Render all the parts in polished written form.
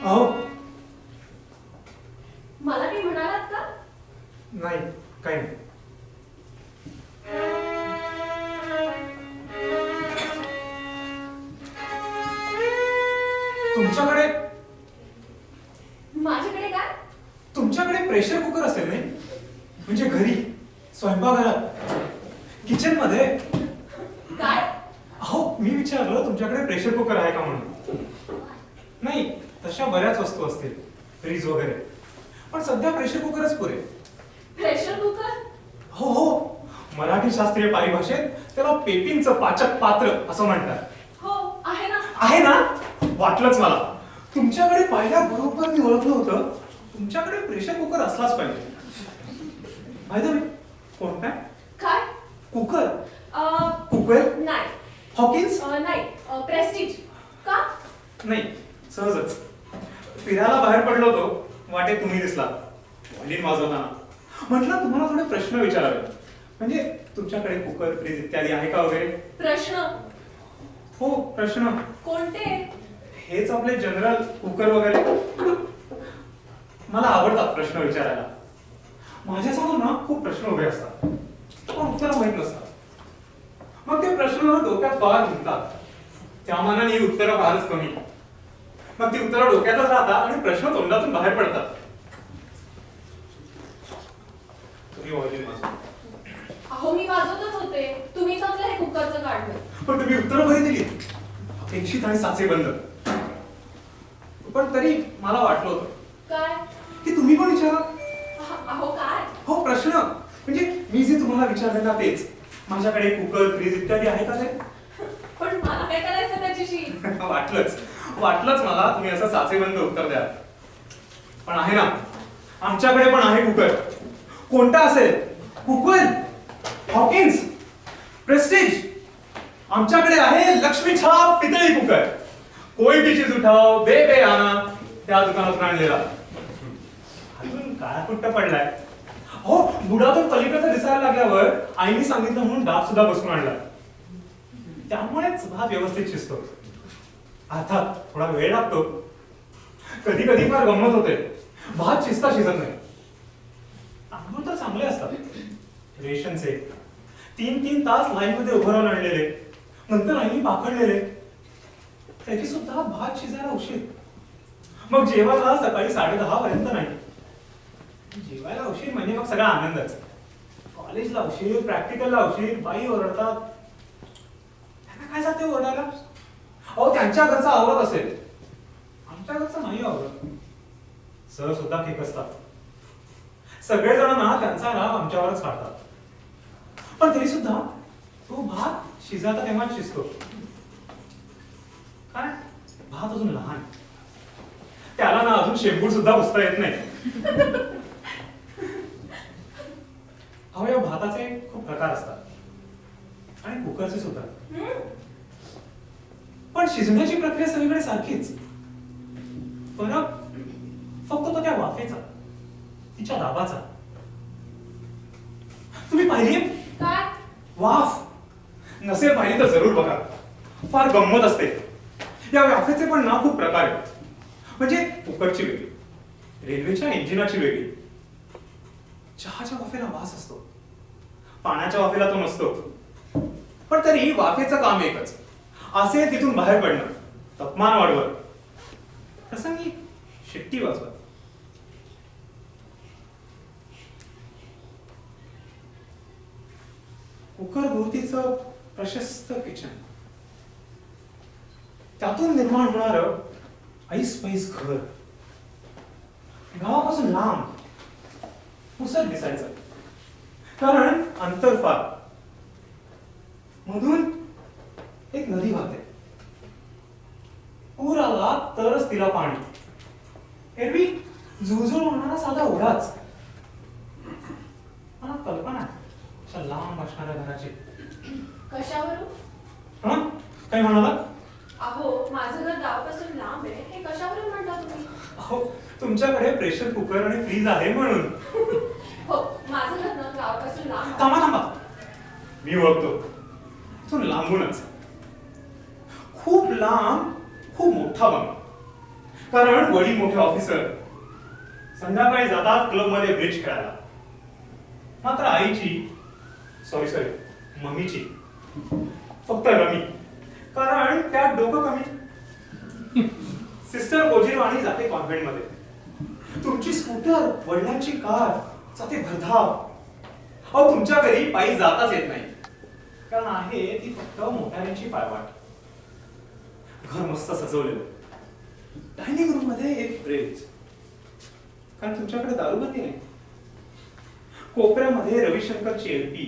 अहो मला काही म्हणालात का? नाही, काही नाही. तुमच्याकडे माझ्याकडे काय? तुमच्याकडे प्रेशर कुकर असेल नाही? म्हणजे घरी, स्वयंपाकघरात, किचन मध्ये. काय? अहो मी विचारलं तुमच्याकडे प्रेशर कुकर आहे का म्हणून. नाही, तशा बऱ्याच वस्तू असतील, फ्रीज वगैरे, पण सध्या प्रेशर कुकरच पुरे. Pressure cooker? हो हो, मराठी शास्त्रीय पारिभाषेत त्याला पेपिंगचं पाचक पात्र असं म्हणतात. हो, आहे ना. आहे ना? वाटलंच मला. तुमच्याकडे पाहिल्याबरोबर मी ओळखलं होतं, तुमच्याकडे प्रेशर कुकर असलाच पाहिजे. बाय द वे, कोणता? काय? कुकर? अ, कुकर? नाही. हॉकिन्स? नाही. प्रेस्टीज. का? नाही, सहजच. फिरायला बाहेर पडलो होतो, वाटेत तुम्ही दिसला, व्हायलिन वाजवताना. म्हटलं तुम्हाला थोडे प्रश्न विचारावे. म्हणजे तुमच्याकडे कुकर, फ्रीज इत्यादी आहे का वगैरे? प्रश्न? हो, प्रश्न. कोणते? हेच आपले जनरल कुकर वगैरे. मला आवडतात प्रश्न विचारायला. माझ्यासमोर ना खूप प्रश्न उभे असतात, पण उत्तर माहित नसतात. मग ते प्रश्न डोक्यात फार घुमतात. त्या मानाने ही उत्तरं फारच कमी. मग ती उत्तरं डोक्यातच राहतात आणि प्रश्न तोंडातून बाहेर पडतात. तुम्ही व्हायलिन वाजवा. अहो मी वाजवतच होते. तुम्हीच आपलं हे कुकरचं काढलं. पण तुम्ही उत्तरं बरी दिली, अपेक्षित आणि साचे बंद. पण तरी मला वाटलं होतं काय? की तुम्ही पण विचारा. अहो काय? हो, प्रश्न म्हणजे मी जे तुम्हाला विचारले ना तेच. माझ्याकडे कुकर, फ्रीज इत्यादी आहे का ते? पण मला काय करायचं त्याच्याशी? वाटलंच मला तुम्ही असं साचेबंद उत्तर द्या. पण आहे ना, आमच्याकडे पण आहे कुकर. कोणता असेल? Cooker, Hawkins, Prestige. आमच्याकडे आहे लक्ष्मी छाप पितळी कुकर. कोई भी चीज उठाओ बे आना, त्या दुकानातून आणलेला. अजून काळा कुट्ट पडलाय. हो, बुडातून पलीकडचं दिसायला लागल्यावर आईने सांगितलं म्हणून डाब सुद्धा बसून आणला. त्यामुळेच भात व्यवस्थित शिजतो. अर्थात थोडा वेळ लागतो. कधी कधी फार गंमत होते, भात शिजता शिजत नाही. तांदूळ तर चांगले असतात, रेशनचे. 3-3 तास लाईन मध्ये उभं राहून आणलेले, नंतर आईने पाखडलेले, त्याची सुद्धा भात शिजायला उशीर. मग जेवायला सकाळी 10:30 पर्यंत नाही. जेवायला उशीर म्हणजे मग सगळा आनंदच. कॉलेजला उशीर, प्रॅक्टिकलला उशीर, बाई ओरडतात. त्यांना काय जाते ओरडायला? अहो त्यांच्या घरचा आवरत असेल, आमच्या घरचा नाही आवरत. सर सुद्धा ठीक असतात. सगळेजण ना त्यांचा राग आमच्यावरच काढतात. पण तरी सुद्धा तो भात शिजायचा तेव्हाच शिजतो. काय? भात अजून लहान, त्याला ना अजून शेंबूड सुद्धा पुसता येत नाही. अहो या भाताचे खूप प्रकार असतात आणि कुकरचे सुद्धा. पण शिजण्याची प्रक्रिया सगळीकडे सारखीच. फरक फक्त तो त्या वाफेचा, तिच्या दाबाचा. तुम्ही पाहिली काय? वाफ? नसेल पाहिली तर जरूर बघा, फार गंमत असते. या वाफेचे पण ना खूप प्रकार आहेत. म्हणजे कुकरची वेगळी, रेल्वेच्या इंजिनाची वेगळी. चहाच्या वाफेला वास असतो, पाण्याच्या वाफेला तो नसतो. पण तरी वाफेचं काम एकच, असे तिथून बाहेर पडणं, तापमान वाढवत, प्रसंगी शिट्टी वाजवत. कुकर भोवतीचं प्रशस्त किचन, त्यातून निर्माण होणार ऐस पैस घर, गावापासून लांब, पुसत दिसायचं. कारण अंतर फार. मधून एक नदी वाहते. पूर आला तरच तिला पाणी. एरवी झुळझुळ होणारा साधा ओढाच. मला कल्पना आहे अशा लांब असणाऱ्या घराची. कशावरून? हा, काय म्हणाला? अहो माझं घर गावापासून लांब आहे, हे कशावरून म्हणता तुम्ही? अहो तुमच्याकडे प्रेशर कुकर आणि फ्रीज आहे म्हणून. हो, माझं घर ना गावापासून लांब आहे. थांबा, मी ओळखतो. इथून लांबूनच खूप लांब, खूप मोठा बंगला. कारण वडील मोठे ऑफिसर संध्याकाळी जातात क्लब मध्ये ब्रिज खेळायला. मात्र आईची सॉरी मम्मीची फक्त रमी, कारण त्यात डोकं कमी. सिस्टर गोजीरवाणी जाते कॉन्व्हेंट मध्ये. तुमची स्कूटर, वडिलांची कार जाते भरधाव. अहो तुमच्या घरी पायी जाताच येत नाही, कारण आहे ती फक्त मोटारींची पायवाट. घर मस्त सजवलेलं, डायनिंग रूम मध्ये एक फ्रीज, कारण तुमच्याकडे दारूबंदी नाही. कोपऱ्यामध्ये रविशंकरची एलपी,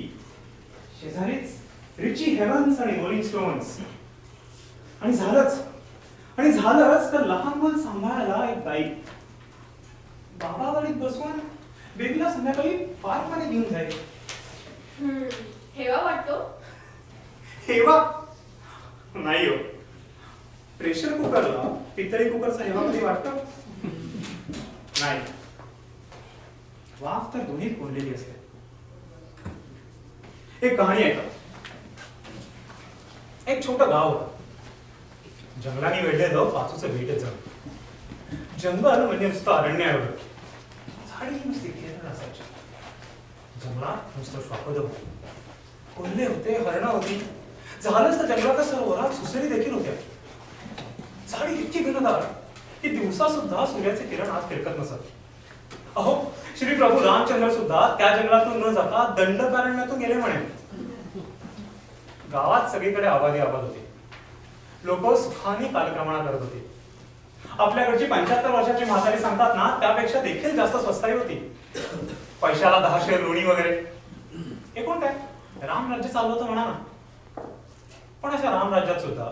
शेजारीच रिची हेवन्स आणि रोलिंग स्टोन्स. आणि झालंच तर लहान मुल सांभाळायला एक बाई. बाबा गाडीत बसवून बेबीला संध्याकाळी पार्क मध्ये घेऊन जाईल. हेवा वाटतो. हेवा नाही हो. प्रेशर कुकरला पितळी कुकरचा हेवा कधी वाटतो नाही. वाफ तर दोन्ही कोंडलेली असते. एक कहाणी ऐका. एक छोटं गाव होतं. जंगलाने वेढलेलं पाचूचं भेटच जंगल. जंगल म्हणजे नुसतं अरण्य एवढं. झाडी नुसती खेळत असायची. जंगलात नुसतं श्वापद होतं. कोल्हे होते, हरणं होती. झालंच तर जंगलाच्या सरोवरात सुसरी देखील होत्या. झाडी इतकी घनदाट की दिवसा सुद्धा सूर्याचे किरण आत फिरकत नसत. अहो श्री प्रभू रामचंद्र सुद्धा त्या जंगलातून न जाता दंडकारण्यातून गेले म्हणे. गावात सगळीकडे आबादी होती. लोक सुखाने कालक्रमणा करत होते. आपल्याकडची 75 वर्षाची म्हातारी सांगतात ना, त्यापेक्षा देखील जास्त स्वस्ताई होती. पैशाला 10 शेर लोणी वगैरे. एकूण काय रामराज्य चालवतं म्हणा ना. पण अशा रामराज्यात सुद्धा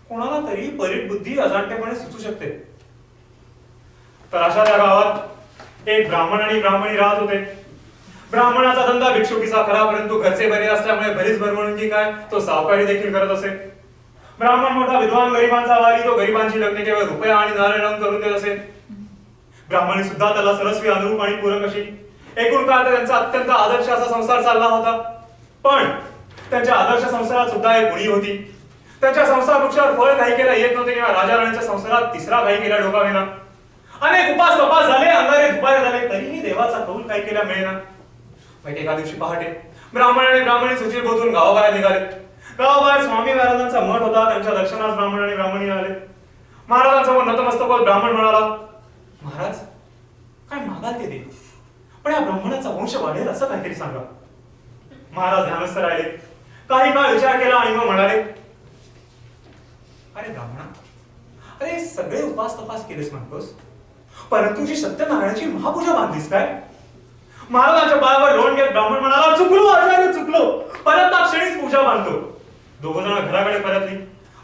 कोणाला तरी परीट बुद्धी अजाणतेपणे सुचू शकते. तर अशा त्या गावात एक ब्राह्मण आणि ब्राह्मणी राहत होते. ब्राह्मणाचा धंदा भिक्षुकीचा खरा, परंतु घरचे बरे असल्यामुळे भरीच भरमणुकी काय तो सावकारी देखील करत असे. ब्राह्मण मोठा विद्वान, गरिबांचा वारी, तो गरिबांची लग्न केवळ रुपया आणि नाणे लावून करून देत असे. ब्राह्मणी सुद्धा त्याला सरस्वी, अनुरूप आणि पूरक अशी. एकूण काळ त्यांचा अत्यंत आदर्श असा संसार चालला होता. पण त्यांच्या आदर्श संसारात सुद्धा एक गुणी होती. त्यांच्या संसार वृक्षावर फळ काही केला येत नव्हते, किंवा राजा राणीच्या संसारात तिसरा काही केला डोकावेना. अनेक उपास तपास झाले, अंगारे दुपारे झाले, तरीही देवाचा कौल काही केला मिळेना. मग एका दिवशी पहाटे ब्राह्मण आणि ब्राह्मणी सुचिर बोलून गावाबाहेर निघाले. गावाबाहेर स्वामी महाराजांचा मठ होता. त्यांच्या दर्शनास ब्राह्मण आणि ब्राह्मणी आले. महाराजांसमोर नतमस्तक होत ब्राह्मण म्हणाला, महाराज काय मागाल ते दे, पण या ब्राह्मणाचा वंश वाढेल असं काहीतरी सांगा. महाराज ध्यानस्थ राहिले. काही काळ विचार केला आणि मग म्हणाले, अरे ब्राह्मणा, अरे सगळे उपास तपास केलेस म्हणतोस, परंतु जी सत्यनारायणाची महापूजा बांधलीस काय? महाराजांच्या पायावर लोण घेत ब्राह्मण म्हणाला, चुकलो आचार्य चुकलो, परत क्षणीच पूजा बांधतो. दोघ जण घराकडे परतली.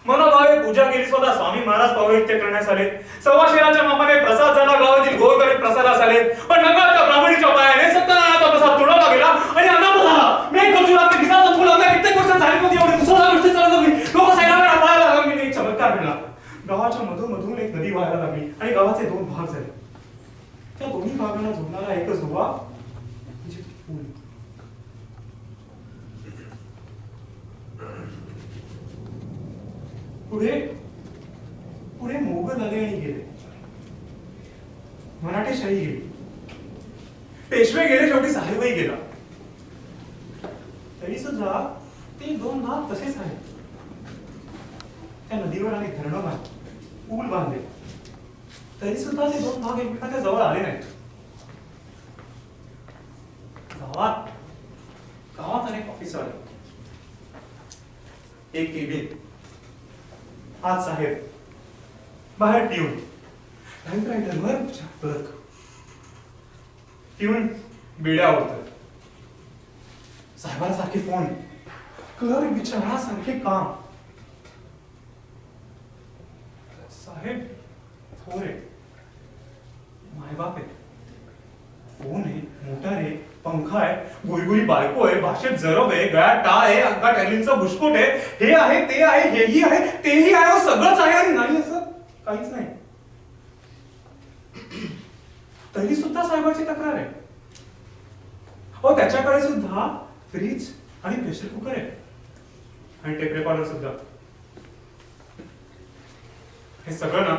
मनोभावे पूजा केली. स्वतः स्वामी महाराज पौरोहित्य करण्यास आले. 1.25 शेराच्या मापाने प्रसाद झाला. गावातील गोरगरीब प्रसादास आले. पण नकळत ब्राह्मणीच्या पायाने सत्यनारायणाचा प्रसाद तुडवला गेला आणि अनाथ झाला. मी गजुरात खिसाचा फुल होता. कित्येक वर्ष झाली होती. एवढी मुसळधार गोष्टी चालत होती. लोक सैन्याला पळायला लागली. एक चमत्कार घडला. गावाच्या मधून एक नदी वाहायला लागली आणि गावाचे 2 भाग झाले. त्या दोन्ही भागांना जोडणारा एकच दुवा म्हणजे पूल. पुढे मोगल आले आणि गेले. मराठेशाही गेली. पेशवे गेले. शेवटी साहेबही गेला. तरी सुद्धा ते 2 भाग तसेच आहेत. त्या नदीवर आणि धरणं बांधले, पूल बांधले, तरी सुद्धा ते 2 भाग एकमेकांच्या जवळ आले नाहीत. गावात अनेक ऑफिसर आले. एक केबिन, आत साहेब, बाहेर पिऊन, टाईपरायटरवर क्लर्क. पिऊन बिड्या ओढतात. साहेबांसारखे फोन, क्लर्क बिचारासारखे काम. साहेब थोर आहे, मायबाप आहे, फोन आहे, मोटर आहे, पंखा आहे, गुळगुळी बायको आहे, भाषेत जरब आहे, गळ्यात टाळ आहे, अंगात ॲलिनचं बुशकोट आहे, हे आहे, ते आहे, हेही आहे, तेही आहे, सगळंच आहे आणि नाही असं काहीच नाही. तरी सुद्धा साहेबाची तक्रार आहे. हो त्याच्याकडे सुद्धा फ्रीज आणि प्रेशर कुकर आहे आणि टेप रेकॉर्डर सुद्धा. हे सगळं ना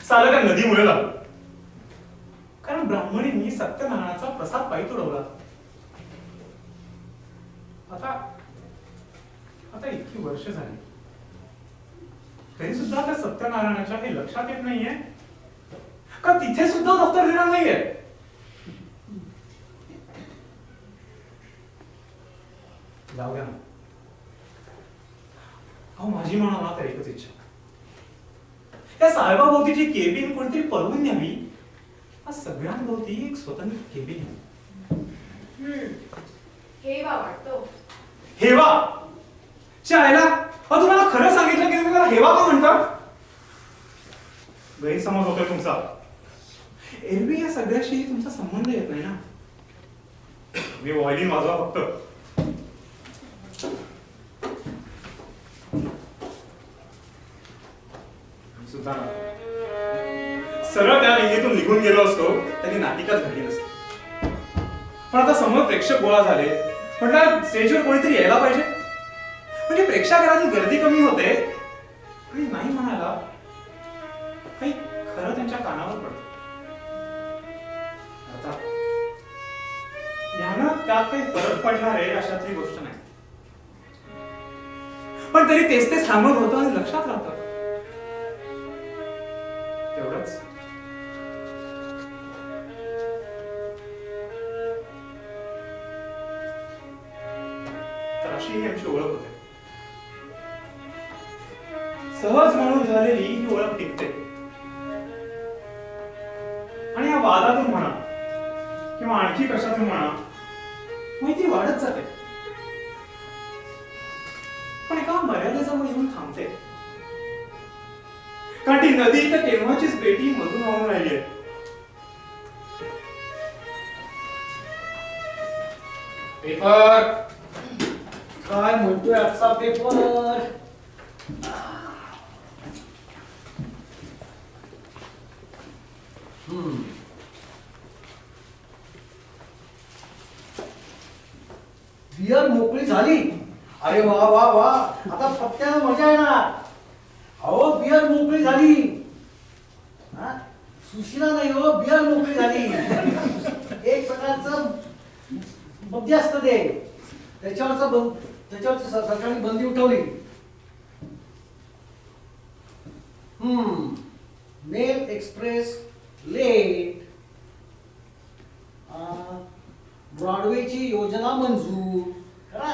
सारं त्या नदीमुळे झालं. कारण ब्राह्मणींनी सत्यनारायणाचा प्रसाद पायी तुडवला. आता इतकी वर्ष झाली तरी सुद्धा त्या सत्यनारायणाच्या हे लक्षात येत नाहीये का तिथे सुद्धा दफ्तर दिलं नाहीये. जाऊ द्या ना. अहो माझी म्हणाला तर एकच इच्छा, त्या साहेबाभोवतीची केबिन कोणतरी पळवून न्यावी. आज सगळ्यांभोवती एक स्वतंत्र केबिन आहे. हेवा वाटतो. हेवा चायला. अहो तुम्हाला खरं सांगितलं की तुम्ही त्याला हेवा का म्हणता? गैरसमज होतोय तुमचा. एरवी या सगळ्याशी तुमचा संबंध येत नाही ना. मी व्हायलिन वाजवा फक्त. सुद्धा सरळ त्या लिंगेतून निघून गेलो असतो तरी नाटिकाच घडली नसती. पण आता समोर प्रेक्षक गोळा झाले म्हटलं स्टेजवर कोणीतरी यायला पाहिजे. म्हणजे प्रेक्षागृहाची गर्दी कमी होते आणि नाही म्हणायला काही खरं त्यांच्या कानावर पडतं. अर्थात ह्यानं त्यात काही फरक पडणार आहे अशातली गोष्ट नाही. पण तरी तेच सांगत होतं आणि लक्षात राहतं तेवढंच. तर अशी ही आमची ओळख होते. सहज म्हणून झालेली ही ओळख टिकते आणि या वादातून म्हणा किंवा आणखी कशातून म्हणा माहिती वाढत जाते. पण एका मर्यादेजवळ येऊन थांबते. कारण ती नदी तर केव्हाचीच बेटी मधून वाहून राहिली आहे. पेपर काय म्हणतोय आजचा पेपर? बियर मोकळी झाली. अरे वा वा वा, आता पत्त्यानं मजा येणार. अहो बियर मोकळी झाली. हा? सुशिला नाही हो, बियर मोकळी झाली. एक प्रकारचं मध्यस्थ ते त्याच्यावरची सरकारने बंदी उठवली. Mail express late. ब्रॉडवेची योजना मंजूर करा.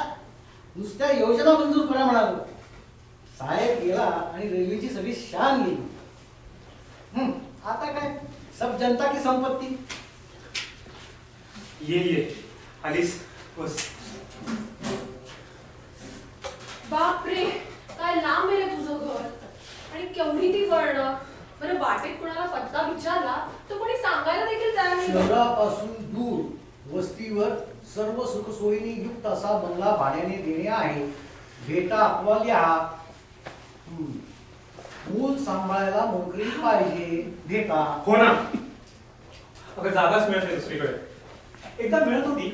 नुसत्या योजना मंजूर करा म्हणालो. साहेब गेला आणि रेल्वेची सगळी शान गेली. आता काय सब जनता की संपत्ती. ये आलीस बस. बापरे, काय लांब आहे रे तुझं घर आणि केवढी ती वळणं. बरं वाटेत कोणाला पत्ता विचारला तर कोणी सांगायला देखील तयार नाही. शहरापासून दूर वस्तीवर सर्व सुखसोयींनी युक्त असा बंगला भाड्याने देणे आहे. भेटा अथवा लिहा. मूल सांभाळायला नोकरी पाहिजे. भेटा. हो ना. अगं जागाच मिळत नाही दुसरीकडे. एकदा मिळत होती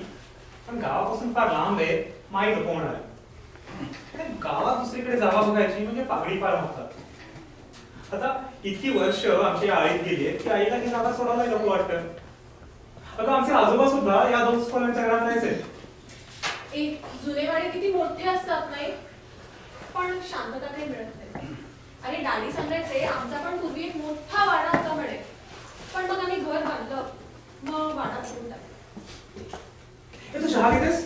पण गावापासून फार लांब आहे. माई नको म्हणाले. गावात दुसरीकडे जावा बघायची म्हणजे पागडी पार मागतात. आता इतकी वर्ष आमच्या आळीत गेली की आईला ही जागा सोडायला नको वाटतं. अगं आमचे आजोबा सुद्धा या 2 खोल्यांच्या घरात राहायचे. एक जुनेवाडे किती मोठे असतात नाही, पण शांतता काही मिळत नाही. आणि डॅडी सांगायचे आमचा पण पूर्वी एक मोठा वाडा होता म्हणे, पण मग आम्ही घर बांधलं, मग वाडा करून टाकला. तू चहा घेतेस?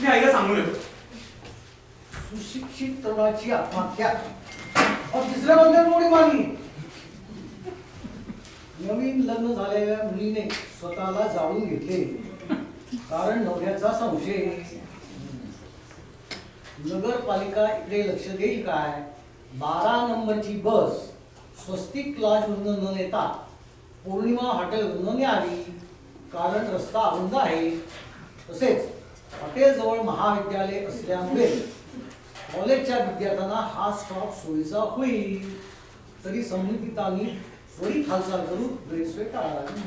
मी आईला सांगून येतो. सुशिक्षित तरुणाची आत्महत्या. तिसऱ्या बंधन उडी मारली. नवीन लग्न झालेल्या मुलीने स्वतःला जाळून घेतले कारण नवऱ्याचा संशय. नगरपालिका इकडे लक्ष देईल काय? 12 नंबरची बस स्वस्तिक लॉज मधून न नेता पौर्णिमा हॉटेल मधून न्यावी कारण रस्ता अरुंद आहे. तसेच हॉटेल जवळ महाविद्यालय असल्यामुळे कॉलेजच्या विद्यार्थ्यांना हा स्टॉप सोयीचा होईल. तरी संबंधितांनी त्वरित हालचाल करून गैरसोय टाळावी.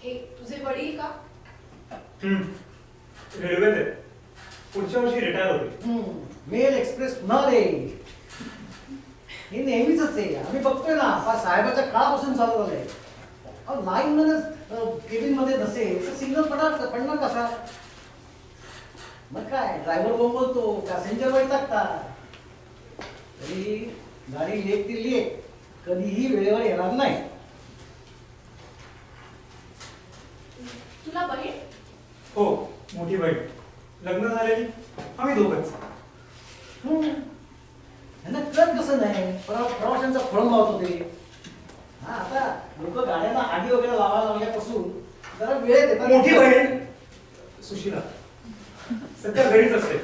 हे तुझे वडील का? रेल्वेत आहे. पुढच्या वर्षी रिटायर होते. मेल एक्सप्रेस पुन्हा रे. हे नेहमीच आहे, आम्ही बघतोय ना, साहेबाच्या काळापासून चालू झालंय. लाईन मध्येच केबिन मध्ये नसेल तर सिग्नल पडणार कसा? मग काय, ड्रायव्हर बोलतो, पॅसेंजर वैतागतात. तरी गाडी लेट ती लेट, कधीही वेळेवर येणार नाही. तुला बहीण? हो, मोठी बहीण. लग्न झालेली आम्ही दोघंच. यांना कळत कसं नाही, प्रवाशांचा खोळंबा होतो ते. हा, आता लोक गाड्यांना आगी वगैरे लावायला लागल्यापासून जरा वेळेत येतात. मोठी बहीण सुशिला सध्या घरीच असते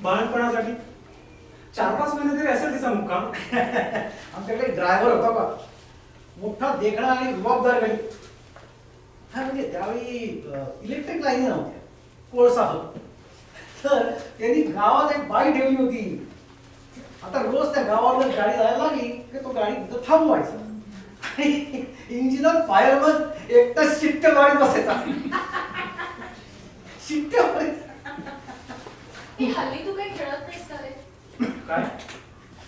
बाळपणासाठी. 4-5 महिने तरी असेल तिचा मुक्काम. आमच्याकडे ड्रायव्हर होता का, मोठा देखणा आणि जबाबदार गाडी. हा, म्हणजे त्यावेळी इलेक्ट्रिक लाईन नव्हत्या, कोळसा होता. तर त्यांनी गावात एक बाई ठेवली होती. आता रोज त्या गावावर गाडी जायला लागली की तो गाडी तिथं थांबवायचा. इंजिनर फायर बस एकटा शिट्ट्या मारीत बसायचा. शिट्ट्या मारीत. हे हल्ली तू काही खेळत नाहीस का रे? काय?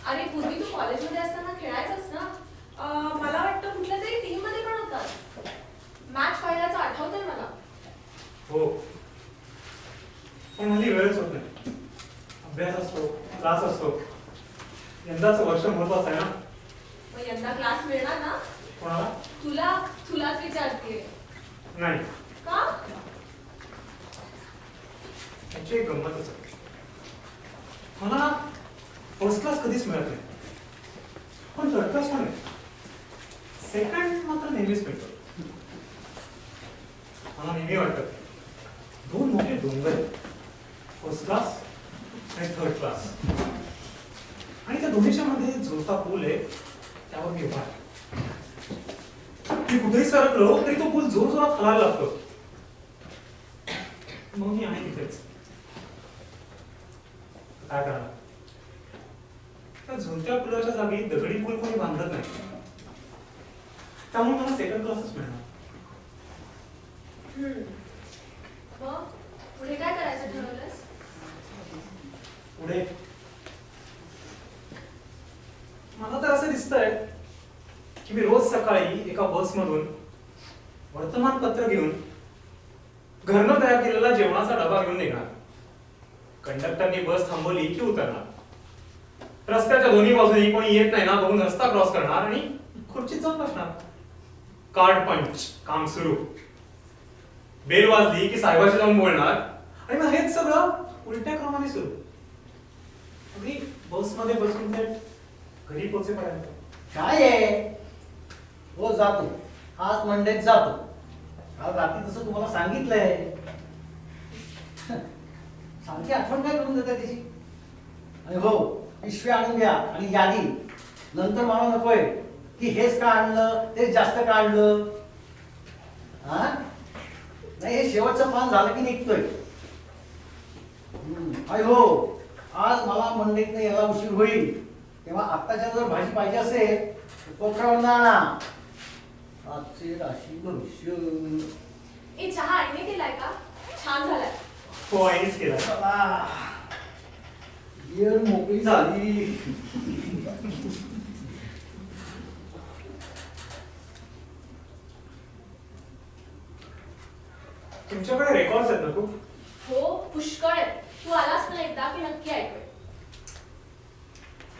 अरे पूर्वी तू कॉलेजमध्ये असताना खेळायचंस ना. मला वाटतं कुठल्या तरी टीम मध्ये पण होतास. मॅच पाहिल्याचं आठवतंय मला. हो, पण हल्ली वेळच होत नाही. अभ्यास असतो, क्लास असतो. यंदाचं वर्ष महत्वाचं आहे ना. मग यंदा क्लास मिळणार ना? कोणाला? तुलाच विचारते. नाही, का? त्याची एक गंमतच आहे. मला ना फर्स्ट क्लास कधीच मिळत नाही, पण थर्ड क्लास पण नाही. सेकंड मात्र नेहमीच मिळतो. मला नेहमी वाटतं 2 मोठे डोंगर आहेत, फर्स्ट क्लास आणि थर्ड क्लास. आणि त्या दोन्हीच्या मध्ये जुळता पूल आहे, त्यावर मी उभा आहे. मी कुठेही सरकलो तरी तो पूल जोर जोरात हलायला लागतो. मग मी आहे तिथेच. काय करणार? त्या झुलत्या पुलाच्या जागी दगडी पूल कोणी बांधत नाही, त्यामुळे मला सेकंड क्लासच मिळणार. मग पुढे काय करायचं ठरवलंस? पुढे मला तर असं दिसतंय की मी रोज सकाळी एका बसमधून वर्तमानपत्र घेऊन घरनं तयार केलेला जेवणाचा डबा घेऊन निघणार. कंडक्टरनी बस थांबवली की उतरणार. रस्त्याच्या दोन्ही बाजूनी कोणी येत नाही ना बघून रस्ता क्रॉस करणार आणि खुर्चीत जाऊन बसणार. कार्ड पंच, काम सुरू. बेल वाजली की साहेबाशी जाऊन बोलणार आणि मग हेच सगळं उलट्या क्रमाने सुरू. अगदी बसमध्ये बसून ते घरी पोहोचेपर्यंत. काय आहे, हो जातो, आज मंडेत जातो. काल रात्री तसं तुम्हाला सांगितलंय. सांगते आठवण काय करून देता त्याची. आणि हो, पिशवी आणून द्या आणि यादी. नंतर मला नकोय की हेच का आणलं, तेच जास्त का आणलं. हा, नाही, हे शेवटचं पान झालं की निघतोय. अय हो, आज मला मंडईत यायला उशीर होईल, तेव्हा आत्ताच्या जर भाजी पाहिजे असेल तर कोपऱ्यावर ना. आजचे राशी भविष्य. ए, चहा आईने केलाय का? छान झालाय. हो, आईनेच केला. चला, गिअर मोकळी झाली. तुमच्याकडे रेकॉर्ड्स आहेत ना खूप? हो, पुष्कळ आहे. तू आलास ना एकदा की नक्की ऐकूय.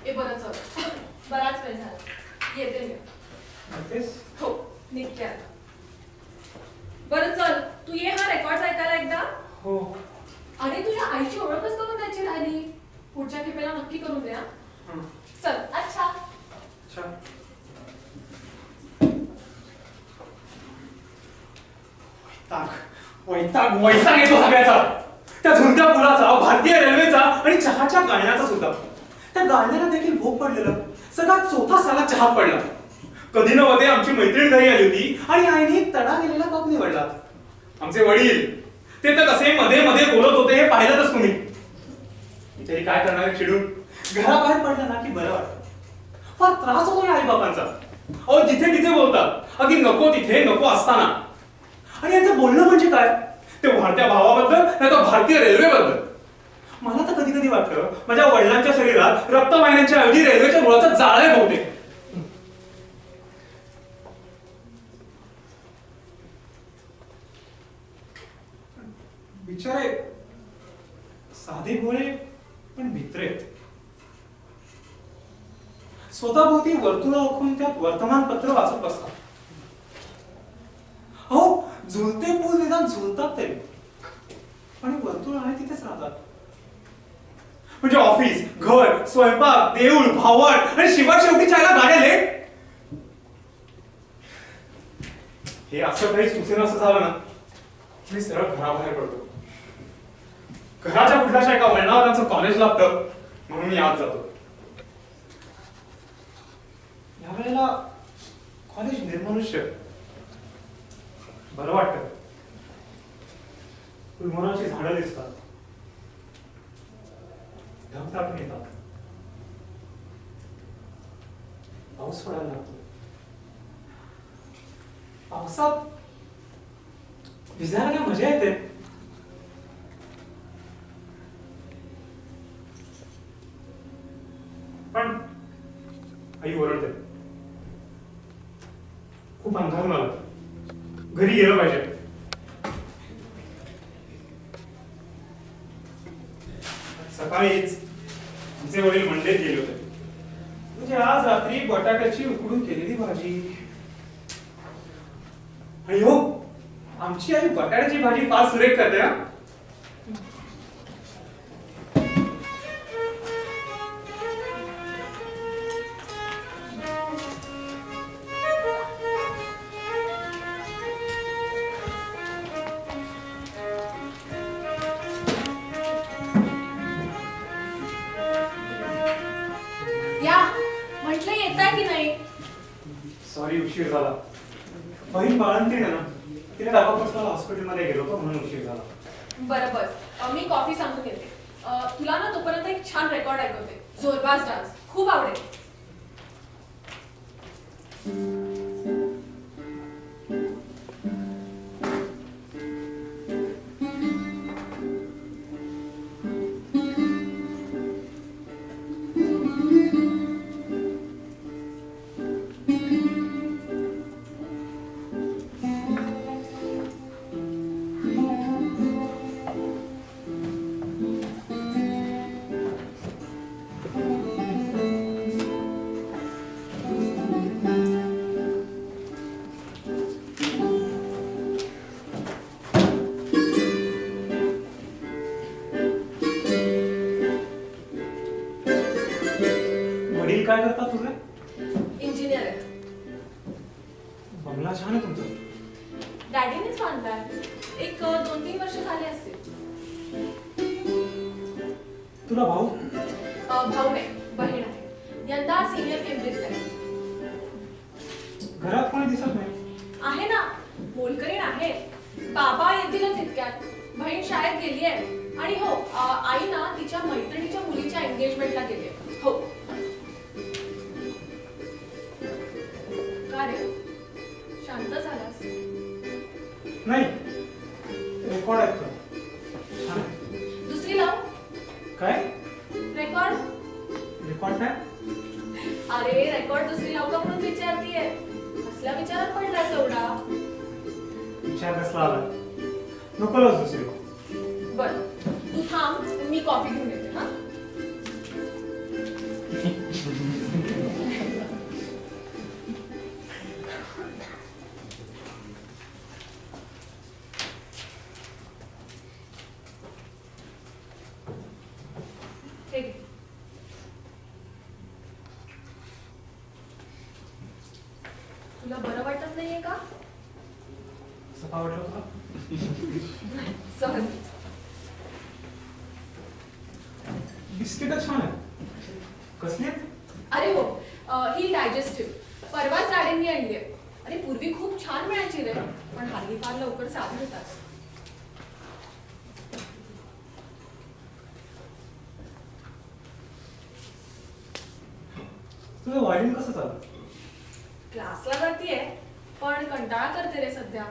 ए, बरं चल, बराच वेळ झाला, येते मी. नक्कीच. हो, निघते आता. बरं चल, तू ये हा रेकॉर्ड ऐकायला एकदा. हो. अरे, तुझ्या आईची ओळखच करून द्यायची राहिली. पुढच्या खेपेला नक्की करून द्या. हं. चल, अच्छा. अच्छा. वैताग येतो सगळ्याचा. त्या झुलत्या पुलाचा, भारतीय रेल्वेचा आणि चहाच्या गाळण्याचा सुद्धा. त्या गाळण्याला देखील भोग पडलेला. सगळा चौथा साला चहा पडला. कधी न मध्ये आमची मैत्रीण घरी आली होती आणि आईने तडा गेलेला कप निवडला. आमचे वडील ते तर कसे मध्ये मध्ये बोलत होते हे पाहिलंच तुम्ही. इथे काय करणार चिडून घराबाहेर पडलं ना की बरं वाटतं. फार त्रास होतो आई बाबांचा. अहो, जिथे तिथे बोलतात, अगदी नको तिथे नको असताना. आणि यांचं बोलणं म्हणजे काय, ते वाढत्या भावाबद्दल नाही तर भारतीय रेल्वेबद्दल. मला तर कधी कधी वाटतं माझ्या वडिलांच्या शरीरात रक्तवाहिन्यांच्या ऐवजी रेल्वेच्या रुळाचं जाळ आहे बहुतेक. बिचारे साधे भोळे पण भित्रे. स्वतःभोवती वर्तुळा ओळखून त्यात वर्तमानपत्र वाचत बसतात. अहो झुलते पूल निदान झुलतात तरी, आणि वर्तुळ आहे तिथेच राहतात. म्हणजे ऑफिस, घर, स्वयंपाक, देऊळ, भावड आणि शिवाय शेवटी चायला गाड्या लेट. हे असं काही सुचेन असं झालं ना, मी सरळ घराबाहेर पडतो. घराच्या कुठल्याशा एका वळणावर आमचं कॉलेज लागतं म्हणून मी आत जातो. यावेळेला कॉलेज निर्मनुष्य, बरं वाटतं. गुलमोहराची झाडं दिसतात, ढगतापून येतात, पाऊस पडायला लागतो. पावसात भिजायला काय मजा येते. पण आई ओरडते, खूप अंधारून आलं, घरी गेलं पाहिजे. सकाळीच आमचे वडील मंडईत गेले होते. म्हणजे आज रात्री बटाट्याची उकडून केलेली भाजी. आणि हो, आमची आई बटाट्याची भाजी फार सुरेख करते. हा, या म्हटलं येताय की नाही? सॉरी उशीर झाला. बहीण बाळंतीण आहे ना, तिने डाबापासून हॉस्पिटलमध्ये गेलो होतो म्हणून उशीर झाला. बरं बस, मी कॉफी सांगून येते. तुला ना तोपर्यंत एक छान रेकॉर्ड ऐकवते, जोरबाज डान्स, खूप आवडेल. वडील काय करतात तुझे? इंजिनियर आहे. बंगला छान आहे तुमचा. डॅडीनेच बांधलाय. एक 2-3 वर्ष झाले असतील. तुला भाऊ? भाऊ नाही, बहीण आहे. यंदा सिनियर केम्ब्रिजला आहे. घरात कोणी दिसत नाही. आहे ना, मोलकरीण आहे. बाबा येतीलच इतक्यात. बहीण शाळेत गेली आहे. आणि हो, आई ना तिच्या मैत्रिणीच्या मुलीच्या एंगेजमेंटला गेली. हो. का रे, शांत झालास? नाही, रेकॉर्ड ऐकतो. छान आहे. दुसरी लाव. काय रेकॉर्ड? रेकॉर्ड काय? अरे रेकॉर्ड दुसरी लाव का म्हणून विचारतीये. कसल्या विचारात पडलास एवढा? विचार कसला आला? नको लावूस दुसरी. बर, तू थांब, मी कॉफी घेऊन येते. हा, हे घे. तुला बरं वाटत नाहीये का? असं का वाटलं होतं? सहज. बिस्किट छान आहे. कसली आहेत? अरे हो, ही डायजेस्टिव्ह परवाच डॅडींनी आणली आहे. अरे पूर्वी खूप छान मिळायची रे, पण हल्ली फार लवकर साधी होतात. तुझं वायलिन कसं चाललं? क्लासला जातीये, पण कंटाळा करते रे सध्या.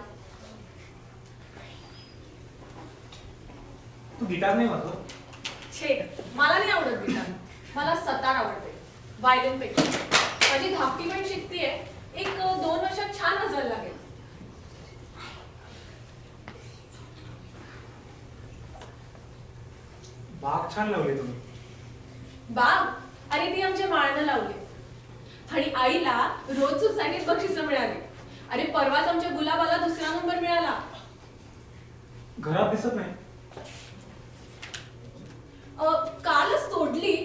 तू गिटार नाही वाजवत? छे मला नाही आवडत गिटार. मला सतार आवडते, वायलिन पेक्षा. माझी धाकटी पण शिकतीये. एक 2 वर्षात छान वाजवायला लागेल. बाग छान लावली तुम्ही. बाग? अरे ती आमच्या माळनं लावली. आणि आईला रोज सोसायटीत बक्षिसं मिळाली. अरे परवाच आमच्या गुलाबाला 2रा नंबर मिळाला. घरात दिसत नाही. कालच तोडली,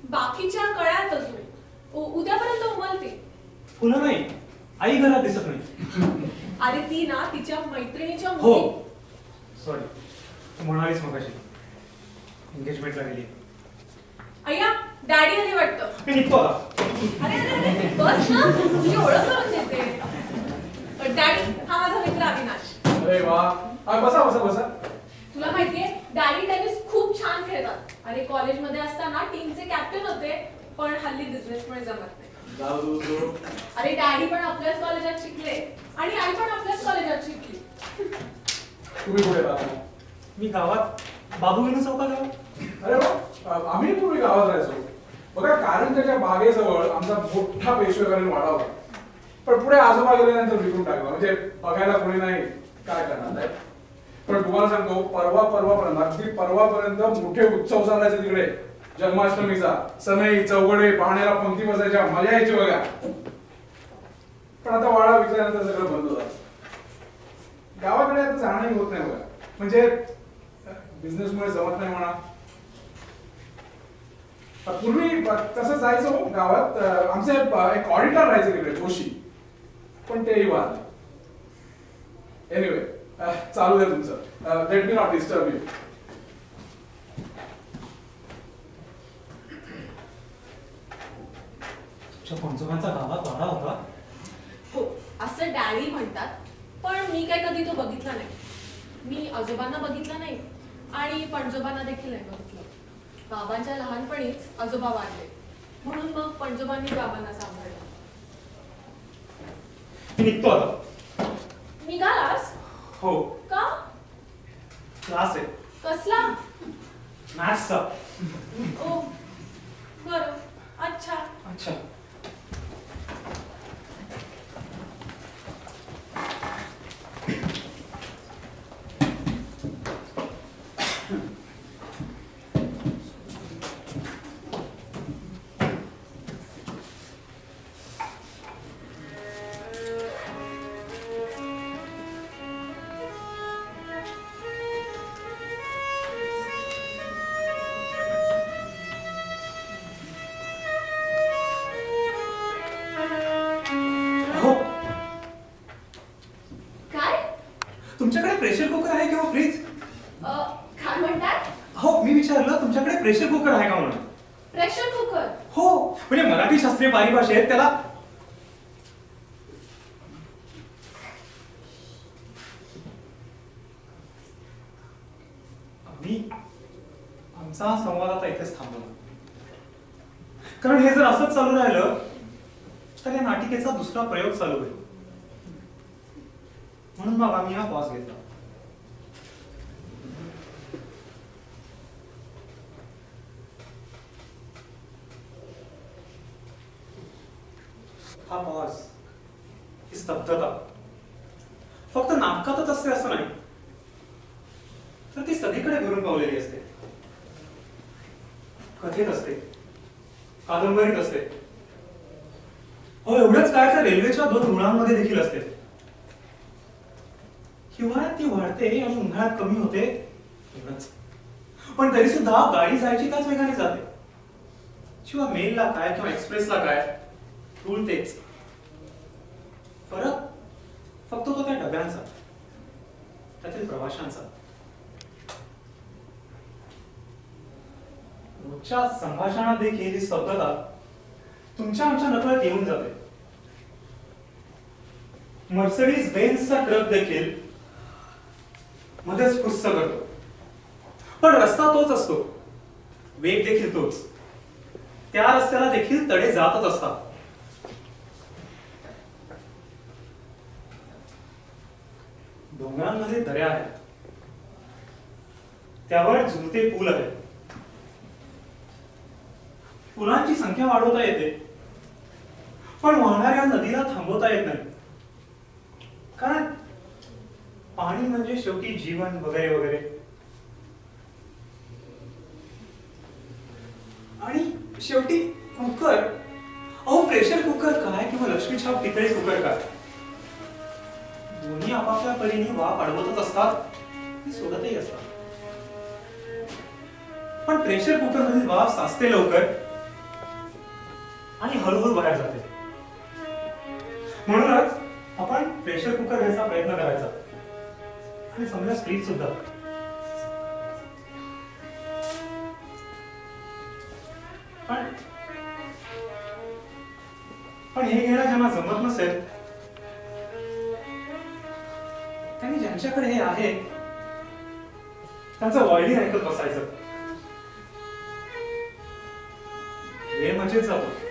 बाकीच्या कळ्यात अजून. उद्यापर्यंत उमलते. फुलं नाही, आई घरात दिसत नाही. अरे ती ना तिच्या मैत्रिणीच्या हो मुली. सॉरी, तू म्हणालीस मगाशी एंगेजमेंटला गेली. अय्या डॅडी आली वाटतं. मी निघतो आता. अरे अरे अरे बस ना, तुझी ओळख करून देते. डॅडी हा माझा मित्र अविनाश. अरे वा, बसा बसा बसा. तुला माहितीये डॅडी टेनिस खूप छान खेळतात. अरे कॉलेजमध्ये असताना टीमचे कॅप्टन होते, पण हल्ली बिझनेसमुळे जमत नाही. जाऊ दो. अरे डॅडी पण आपल्याच कॉलेजात शिकले आणि आई पण आपल्याच कॉलेजात शिकली. तुम्ही कुठे राहता? मी गावात बाबू विनू चौकाजवळ. अरे वा, आम्ही पूर्वी गावात राहायचो. बघा कारंजाच्या बागेजवळ आमचा मोठा पेशवेकालीन वाडा होता. पण पुढे आजोबा गेल्यानंतर विकून टाकला. म्हणजे बघायला कोणी नाही, काय करणार आहे. पण तुम्हाला सांगतो, परवापर्यंत अगदी परवापर्यंत मोठे उत्सव चालायचे तिकडे. जन्माष्टमीचा, सनई चौघडे पाहण्याला पंक्ती बसायच्या, मजा यायची बघा. पण आता वाडा विकल्यानंतर सगळं बंद झालं. गावाकडे आता जाणंही होत नाही बघा. म्हणजे बिझनेसमुळे जमत नाही म्हणा. पूर्वी तसं जायचो गावात. आमचे एक ऑडिटर राहायचे तिकडे, जोशी. पण तेही वाद. एनिवे, चालू दे तुमचं. Let me not disturb you. पंचोबांचा गावात वाडा होता. हो असं डॅडी म्हणतात, पण मी काय कधी तो बघितला नाही. मी आजोबांना बघितलं नाही आणि पणजोबांना देखील नाही बघितलं. बाबांच्या लहानपणीच आजोबा वारले, म्हणून मग पणजोबांनी बाबांना सांभाळलं. मी निघतो आता. निघालास? हो, का? क्लास आहे कसला? मॅथ्सचा. ओ बरं, अच्छा. अच्छा. हो, काय? तुमच्याकडे प्रेशर कुकर आहे किंवा फ्रीज? काय म्हणतात? हो, मी विचारलं तुमच्याकडे प्रेशर कुकर आहे का म्हणून. Pressure cooker? हो, म्हणजे मराठी शास्त्रीय पारिभाषेत त्याला आमचा संवाद आता इथेच थांबला. कारण हे जर असंच चालू राहिलं तर या नाटिकेचा दुसरा प्रयोग चालू होईल. म्हणून मग आम्ही हा पॉज घेतला. हा पॉज, ही स्तब्धता फक्त नाटकातच असते असं नाही, तर ती सगळीकडे भरून पावलेली असते. कथेत असते, कादंबरीत असते. हो एवढंच काय तर रेल्वेच्या 2 रुळांमध्ये देखील असते. हिवाळ्यात ती वाढते आणि उन्हाळ्यात कमी होते एवढंच. पण तरी सुद्धा गाडी जायची त्याच वेगाने जाते. शिवाय मेलला काय किंवा एक्सप्रेसला काय, रूळ तेच. फरक फक्त तो त्या डब्यांचा, त्यातील प्रवाशांचा. रोजच्या संभाषणात देखील ही स्तब्धता तुमच्या आमच्या नकळत येऊन जाते. मर्सिडीज बेन्झचा ट्रक देखील मध्येच फुस्स करतो. पण रस्ता तोच असतो, वेग देखील तोच. त्या रस्त्याला देखील तडे जातच असतात. डोंगरांमध्ये दऱ्या आहेत, त्यावर झुलते पूल आहेत. फुलांची संख्या वाढवता येते, पण वाहणाऱ्या नदीला थांबवता येत नाही. कारण पाणी म्हणजे शेवटी जीवन वगैरे वगैरे. आणि शेवटी कुकर, अहो प्रेशर कुकर काय किंवा लक्ष्मीछाप पितळी कुकर काय, दोन्ही आपापल्या परीने वाफ अडवतच असतात, ती सोडतही असतात. पण प्रेशर कुकर मधील वाफ साचते लवकर आणि हळूहळू बाहेर जाते. म्हणूनच आपण प्रेशर कुकर घ्यायचा प्रयत्न करायचा, आणि समजा स्त्रीत सुद्धा. पण हे घेणं ज्यांना जमत नसेल, त्यांनी ज्यांच्याकडे हे आहे त्यांचं वायलिन ऐकत बसायचं. वेळ मजेत जातो.